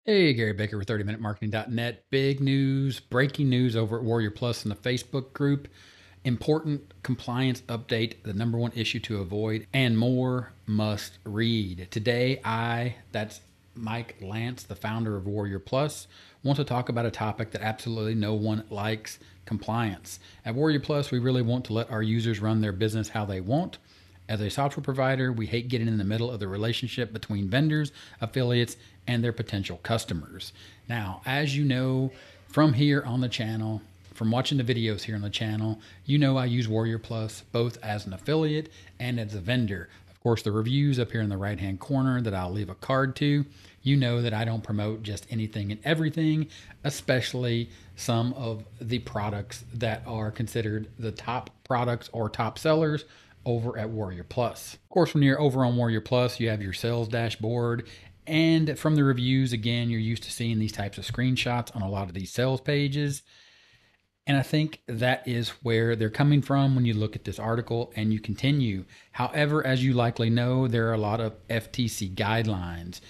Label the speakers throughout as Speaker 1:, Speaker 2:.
Speaker 1: Hey, Gary Baker with 30minutemarketing.net. Big news, breaking news over at Warrior Plus in the Facebook group. Important compliance update, the number one issue to avoid, and more must read. Today, that's Mike Lance, the founder of Warrior Plus, want to talk about a topic that absolutely no one likes: compliance. At Warrior Plus, we really want to let our users run their business how they want. As a software provider, we hate getting in the middle of the relationship between vendors, affiliates, and their potential customers. Now, as you know from here on the channel, from watching the videos here on the channel, you know I use Warrior Plus both as an affiliate and as a vendor. Of course, the reviews up here in the right-hand corner that I'll leave a card to, you know that I don't promote just anything and everything, especially some of the products that are considered the top products or top sellers over at Warrior Plus. Of course, when you're over on Warrior Plus, you have your sales dashboard. And from the reviews, again, you're used to seeing these types of screenshots on a lot of these sales pages. And I think that is where they're coming from when you look at this article and you continue. However, as you likely know, there are a lot of FTC guidelines.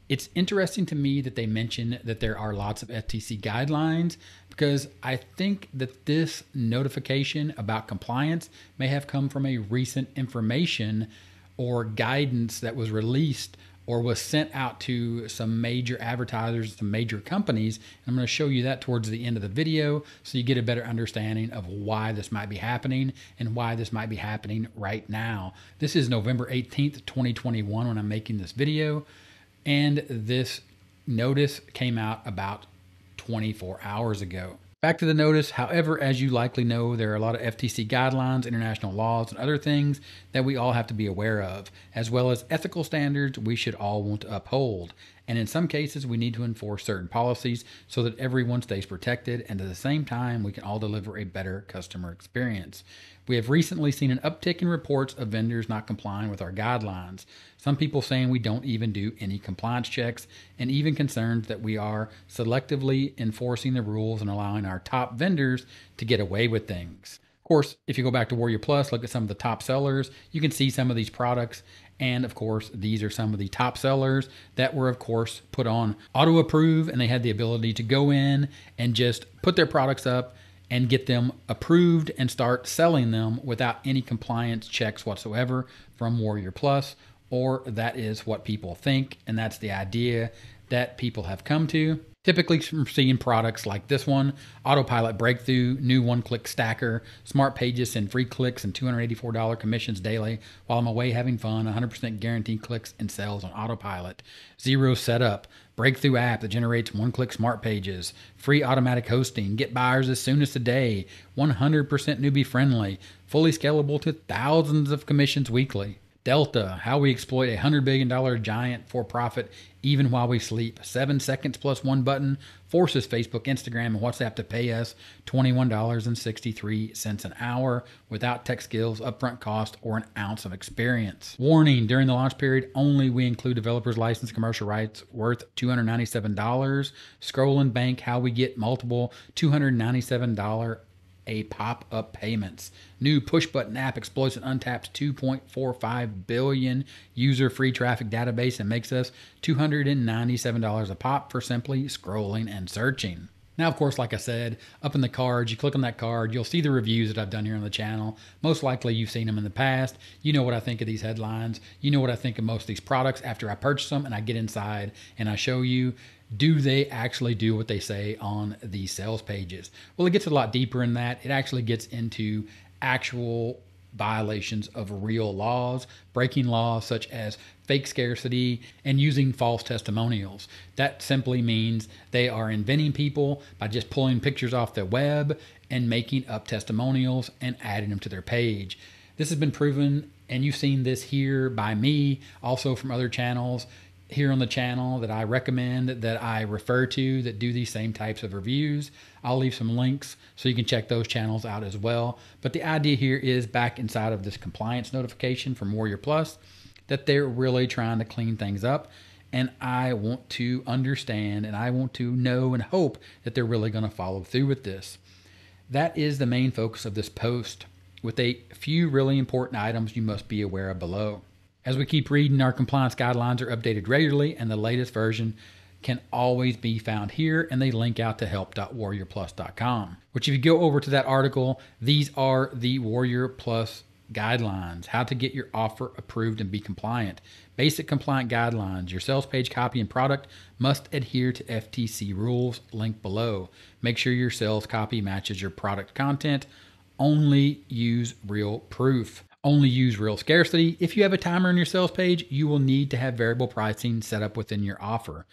Speaker 1: It's interesting to me that they mention that there are lots of FTC guidelines, because I think that this notification about compliance may have come from a recent information or guidance that was released or was sent out to some major advertisers, some major companies. And I'm going to show you that towards the end of the video so you get a better understanding of why this might be happening and why this might be happening right now. This is November 18th, 2021 when I'm making this video. And this notice came out about 24 hours ago. Back to the notice. However, as you likely know, there are a lot of FTC guidelines, international laws, and other things that we all have to be aware of, as well as ethical standards we should all want to uphold. And in some cases, we need to enforce certain policies so that everyone stays protected, and at the same time, we can all deliver a better customer experience. We have recently seen an uptick in reports of vendors not complying with our guidelines. Some people saying we don't even do any compliance checks, and even concerns that we are selectively enforcing the rules and allowing our top vendors to get away with things. Of course, if you go back to Warrior Plus, look at some of the top sellers, you can see some of these products. And of course, these are some of the top sellers that were, of course, put on auto approve, and they had the ability to go in and just put their products up and get them approved and start selling them without any compliance checks whatsoever from Warrior Plus. Or that is what people think, and that's the idea that people have come to. Typically from seeing products like this one, Autopilot Breakthrough, new one-click stacker, Smart Pages send free clicks and $284 commissions daily while I'm away having fun, 100% guaranteed clicks and sales on Autopilot. Zero setup, breakthrough app that generates one-click Smart Pages, free automatic hosting, get buyers as soon as today, 100% newbie friendly, fully scalable to thousands of commissions weekly. Delta, how we exploit a $100 billion giant for profit even while we sleep. 7 seconds plus one button forces Facebook, Instagram, and WhatsApp to pay us $21.63 an hour without tech skills, upfront cost, or an ounce of experience. Warning, during the launch period, only we include developers license commercial rights worth $297. Scroll and bank, how we get multiple $297 a pop-up payments. New push button app exploits an untapped 2.45 billion user free traffic database and makes us $297 a pop for simply scrolling and searching. Now, of course, like I said, up in the cards, you click on that card, you'll see the reviews that I've done here on the channel. Most likely you've seen them in the past. You know what I think of these headlines. You know what I think of most of these products after I purchase them and I get inside and I show you, do they actually do what they say on these sales pages? Well, it gets a lot deeper in that. It actually gets into actual violations of real laws, breaking laws such as fake scarcity and using false testimonials. That simply means they are inventing people by just pulling pictures off the web and making up testimonials and adding them to their page. This has been proven, and you've seen this here by me, also from other channels here on the channel that I recommend, that I refer to, that do these same types of reviews. I'll leave some links so you can check those channels out as well. But the idea here is, back inside of this compliance notification from Warrior Plus, that they're really trying to clean things up. And I want to understand, and I want to know and hope that they're really going to follow through with this. That is the main focus of this post, with a few really important items you must be aware of below. As we keep reading, our compliance guidelines are updated regularly, and the latest version can always be found here, and they link out to help.warriorplus.com. Which if you go over to that article, these are the Warrior Plus guidelines, how to get your offer approved and be compliant. Basic compliant guidelines. Your sales page copy and product must adhere to FTC rules, link below. Make sure your sales copy matches your product content. Only use real proof. Only use real scarcity. If you have a timer on your sales page, you will need to have variable pricing set up within your offer.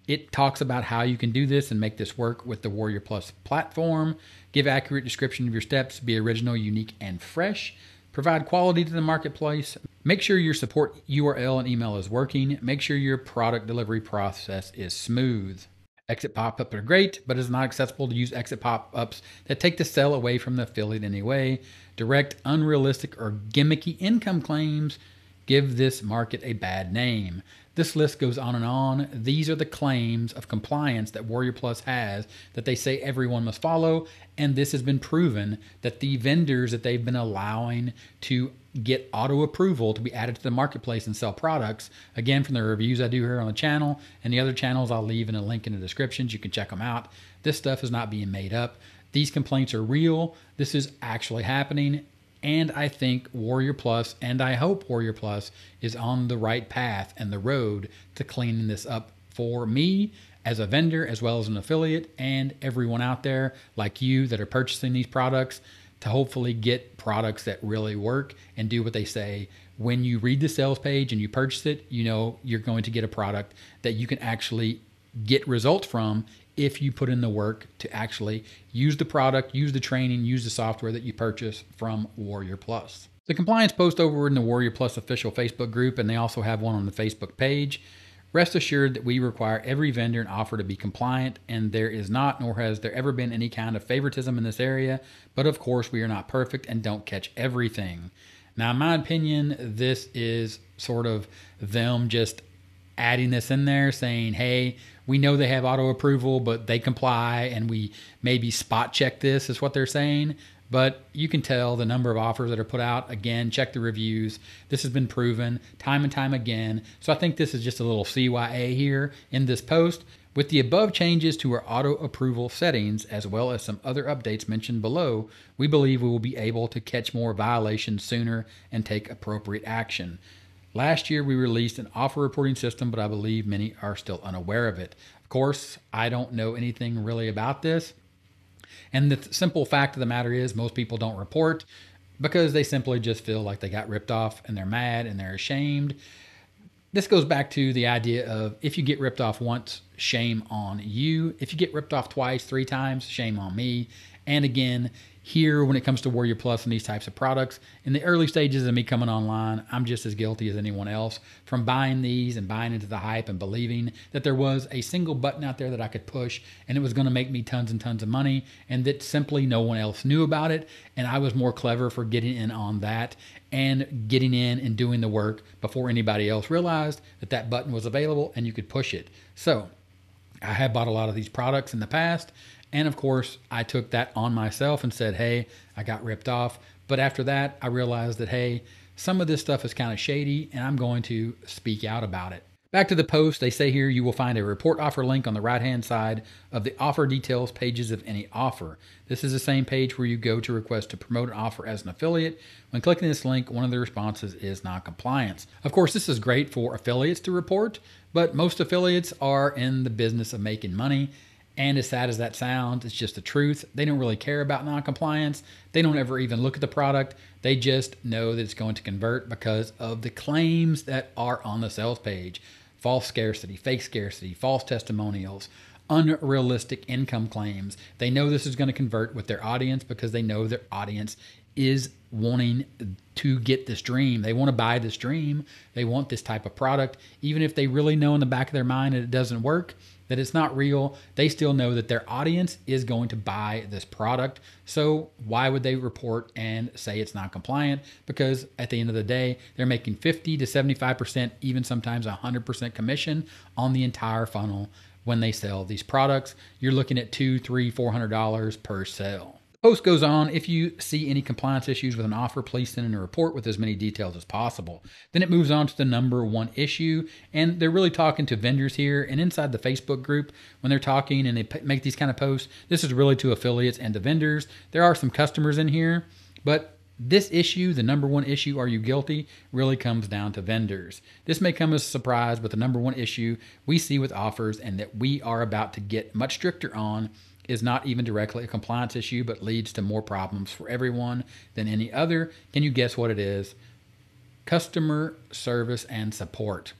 Speaker 1: It talks about how you can do this and make this work with the Warrior Plus platform. Give accurate description of your steps. Be original, unique, and fresh. Provide quality to the marketplace. Make sure your support URL and email is working. Make sure your product delivery process is smooth. Exit pop-ups are great, but it's not acceptable to use exit pop-ups that take the sale away from the affiliate anyway. Direct, unrealistic, or gimmicky income claims give this market a bad name. This list goes on and on. These are the claims of compliance that Warrior Plus has that they say everyone must follow. And this has been proven that the vendors that they've been allowing to get auto approval to be added to the marketplace and sell products, again, from the reviews I do here on the channel and the other channels I'll leave in a link in the descriptions. You can check them out. This stuff is not being made up. These complaints are real. This is actually happening. And I think Warrior Plus, and I hope Warrior Plus, is on the right path and the road to cleaning this up for me as a vendor, as well as an affiliate, and everyone out there like you that are purchasing these products to hopefully get products that really work and do what they say. When you read the sales page and you purchase it, you know you're going to get a product that you can actually get results from if you put in the work to actually use the product, use the training, use the software that you purchase from Warrior Plus. The compliance post over in the Warrior Plus official Facebook group, and they also have one on the Facebook page. Rest assured that we require every vendor and offer to be compliant, and there is not, nor has there ever been any kind of favoritism in this area, but of course we are not perfect and don't catch everything. Now, in my opinion, this is sort of them just adding this in there saying, hey, we know they have auto approval, but they comply, and we maybe spot check this is what they're saying. But you can tell the number of offers that are put out. Again, check the reviews. This has been proven time and time again. So I think this is just a little CYA here in this post. With the above changes to our auto approval settings, as well as some other updates mentioned below, we believe we will be able to catch more violations sooner and take appropriate action. Last year, we released an offer reporting system, but I believe many are still unaware of it. Of course, I don't know anything really about this. And the simple fact of the matter is most people don't report because they simply just feel like they got ripped off and they're mad and they're ashamed. This goes back to the idea of if you get ripped off once, shame on you. If you get ripped off twice, 3 times, shame on me. And again, here when it comes to Warrior Plus and these types of products, in the early stages of me coming online, I'm just as guilty as anyone else from buying these and buying into the hype and believing that there was a single button out there that I could push and it was going to make me tons and tons of money, and that simply no one else knew about it. And I was more clever for getting in on that and getting in and doing the work before anybody else realized that that button was available and you could push it. So I have bought a lot of these products in the past. And of course, I took that on myself and said, hey, I got ripped off. But after that, I realized that, hey, some of this stuff is kind of shady and I'm going to speak out about it. Back to the post, they say here you will find a report offer link on the right-hand side of the offer details pages of any offer. This is the same page where you go to request to promote an offer as an affiliate. When clicking this link, one of the responses is non-compliance. Of course, this is great for affiliates to report, but most affiliates are in the business of making money. And as sad as that sounds, it's just the truth. They don't really care about non-compliance. They don't ever even look at the product. They just know that it's going to convert because of the claims that are on the sales page. False scarcity, fake scarcity, false testimonials, unrealistic income claims. They know this is going to convert with their audience because they know their audience is wanting to get this dream. They want to buy this dream. They want this type of product. Even if they really know in the back of their mind that it doesn't work, that it's not real, they still know that their audience is going to buy this product. So why would they report and say it's not compliant? Because at the end of the day, they're making 50 to 75%, even sometimes 100% commission on the entire funnel when they sell these products. You're looking at $200, $300, $400 per sale. Post goes on, if you see any compliance issues with an offer, please send in a report with as many details as possible. Then it moves on to the number one issue, and they're really talking to vendors here. And inside the Facebook group, when they're talking and they make these kind of posts, this is really to affiliates and to vendors. There are some customers in here, but this issue, the number one issue, are you guilty, really comes down to vendors. This may come as a surprise, but the number one issue we see with offers and that we are about to get much stricter on is not even directly a compliance issue, but leads to more problems for everyone than any other. Can you guess what it is? Customer service and support.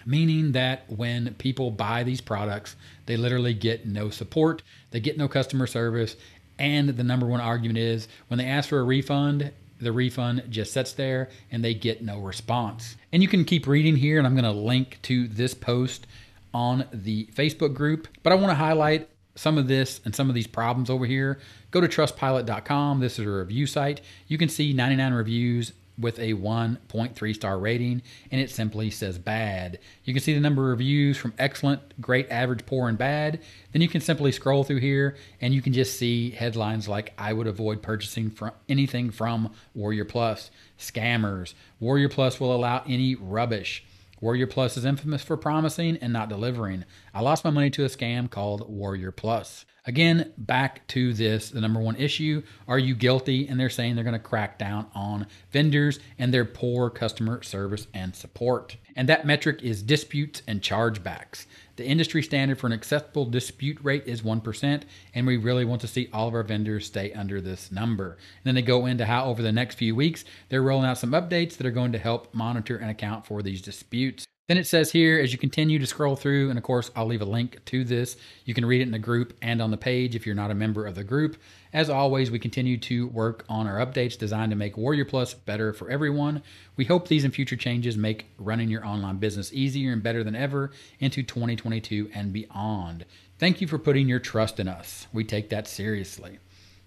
Speaker 1: Meaning that when people buy these products, they literally get no support, they get no customer service, and the number one argument is when they ask for a refund, the refund just sits there and they get no response. And you can keep reading here, and I'm going to link to this post on the Facebook group, but I want to highlight some of this and some of these problems over here. Go to trustpilot.com. This is a review site. You can see 99 reviews with a 1.3 star rating, and it simply says bad. You can see the number of reviews from excellent, great, average, poor, and bad. Then you can simply scroll through here and you can just see headlines like, I would avoid purchasing from anything from Warrior Plus, scammers, Warrior Plus will allow any rubbish. Warrior Plus is infamous for promising and not delivering. I lost my money to a scam called Warrior Plus. Again, back to this, the number one issue, are you guilty? And they're saying they're going to crack down on vendors and their poor customer service and support. And that metric is disputes and chargebacks. The industry standard for an acceptable dispute rate is 1%, and we really want to see all of our vendors stay under this number. And then they go into how over the next few weeks, they're rolling out some updates that are going to help monitor and account for these disputes. Then it says here, as you continue to scroll through, and of course, I'll leave a link to this. You can read it in the group and on the page if you're not a member of the group. As always, we continue to work on our updates designed to make Warrior Plus better for everyone. We hope these and future changes make running your online business easier and better than ever into 2022 and beyond. Thank you for putting your trust in us. We take that seriously.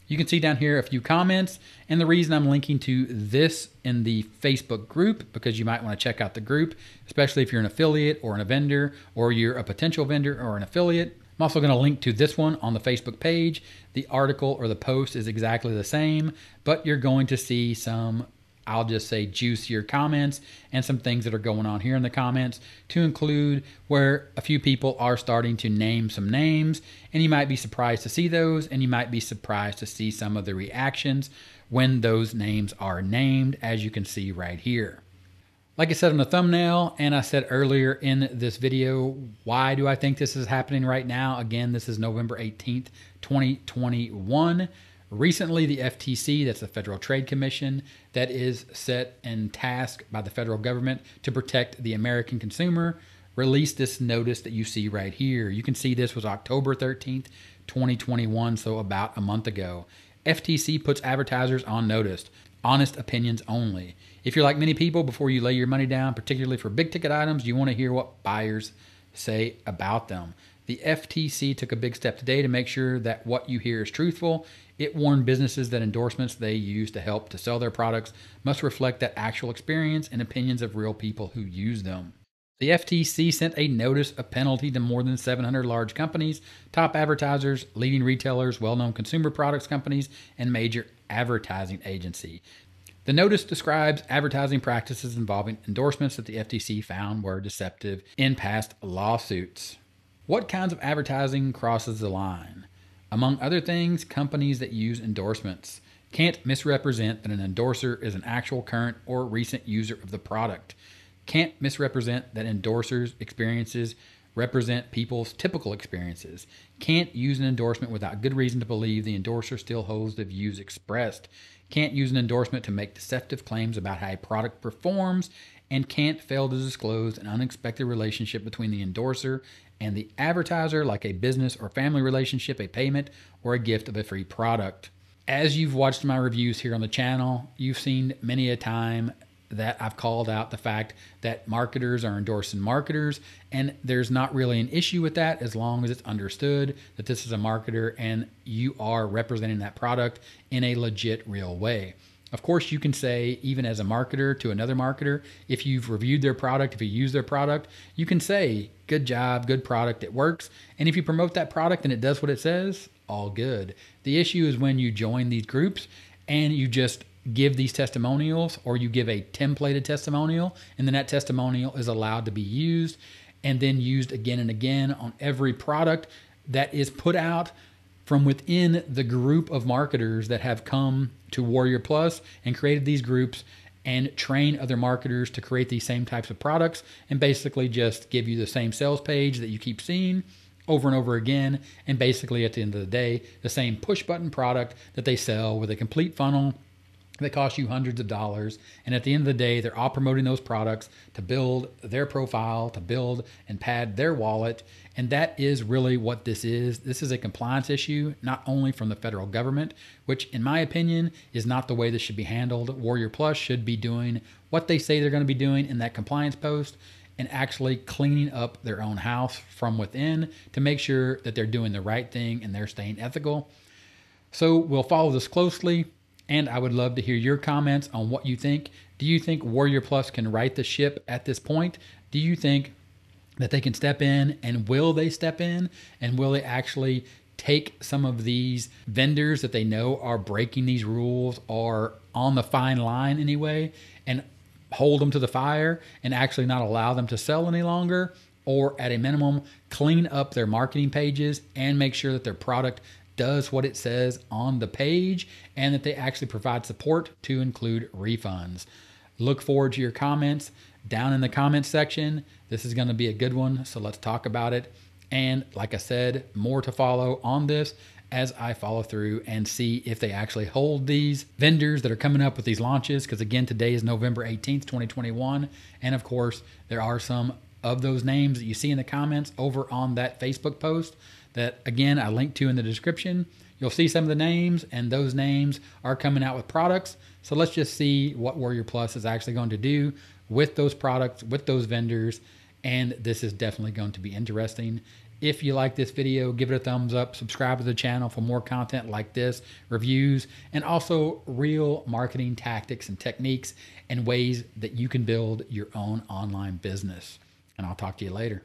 Speaker 1: You can see down here a few comments, and the reason I'm linking to this in the Facebook group, because you might want to check out the group, especially if you're an affiliate or a vendor, or you're a potential vendor or an affiliate. I'm also going to link to this one on the Facebook page. The article or the post is exactly the same, but you're going to see some, I'll just say, juicier comments and some things that are going on here in the comments, to include where a few people are starting to name some names, and you might be surprised to see those, and you might be surprised to see some of the reactions when those names are named, as you can see right here. Like I said in the thumbnail, and I said earlier in this video, why do I think this is happening right now? Again, this is November 18th, 2021. Recently, the FTC, that's the Federal Trade Commission, that is set and tasked by the federal government to protect the American consumer, released this notice that you see right here. You can see this was October 13th, 2021, so about a month ago. FTC puts advertisers on notice. Honest opinions only. If you're like many people, before you lay your money down, particularly for big ticket items, you want to hear what buyers say about them. The FTC took a big step today to make sure that what you hear is truthful. It warned businesses that endorsements they use to help to sell their products must reflect that actual experience and opinions of real people who use them. The FTC sent a notice of penalty to more than 700 large companies, top advertisers, leading retailers, well-known consumer products companies, and major advertising agency. The notice describes advertising practices involving endorsements that the FTC found were deceptive in past lawsuits. What kinds of advertising crosses the line? Among other things, companies that use endorsements can't misrepresent that an endorser is an actual, current, or recent user of the product. Can't misrepresent that endorsers' experiences represent people's typical experiences. Can't use an endorsement without good reason to believe the endorser still holds the views expressed. Can't use an endorsement to make deceptive claims about how a product performs, and can't fail to disclose an unexpected relationship between the endorser and the advertiser, like a business or family relationship, a payment, or a gift of a free product. As you've watched my reviews here on the channel, you've seen many a time that I've called out the fact that marketers are endorsing marketers, and there's not really an issue with that as long as it's understood that this is a marketer and you are representing that product in a legit, real way. Of course, you can say, even as a marketer to another marketer, if you've reviewed their product, if you use their product, you can say, good job, good product, it works. And if you promote that product and it does what it says, all good. The issue is when you join these groups and you just give these testimonials, or you give a templated testimonial, and then that testimonial is allowed to be used and then used again and again on every product that is put out from within the group of marketers that have come to Warrior Plus and created these groups and train other marketers to create these same types of products, and basically just give you the same sales page that you keep seeing over and over again. And basically at the end of the day, the same push button product that they sell with a complete funnel that costs you hundreds of dollars. And at the end of the day, they're all promoting those products to build their profile, to build and pad their wallet. And that is really what this is. This is a compliance issue, not only from the federal government, which in my opinion is not the way this should be handled. Warrior Plus should be doing what they say they're going to be doing in that compliance post, and actually cleaning up their own house from within to make sure that they're doing the right thing and they're staying ethical. So we'll follow this closely. And I would love to hear your comments on what you think. Do you think Warrior Plus can right the ship at this point? Do you think that they can step in, and will they step in, and will they actually take some of these vendors that they know are breaking these rules or on the fine line anyway, and hold them to the fire and actually not allow them to sell any longer? Or at a minimum, clean up their marketing pages and make sure that their product does what it says on the page, and that they actually provide support to include refunds. Look forward to your comments down in the comments section. This is going to be a good one, so let's talk about it. And like I said, more to follow on this as I follow through and see if they actually hold these vendors that are coming up with these launches. Because again, today is November 18th, 2021. And of course, there are some of those names that you see in the comments over on that Facebook post that, again, I linked to in the description. You'll see some of the names, and those names are coming out with products. So let's just see what Warrior Plus is actually going to do with those products, with those vendors. And this is definitely going to be interesting. If you like this video, give it a thumbs up, subscribe to the channel for more content like this, reviews, and also real marketing tactics and techniques and ways that you can build your own online business. And I'll talk to you later.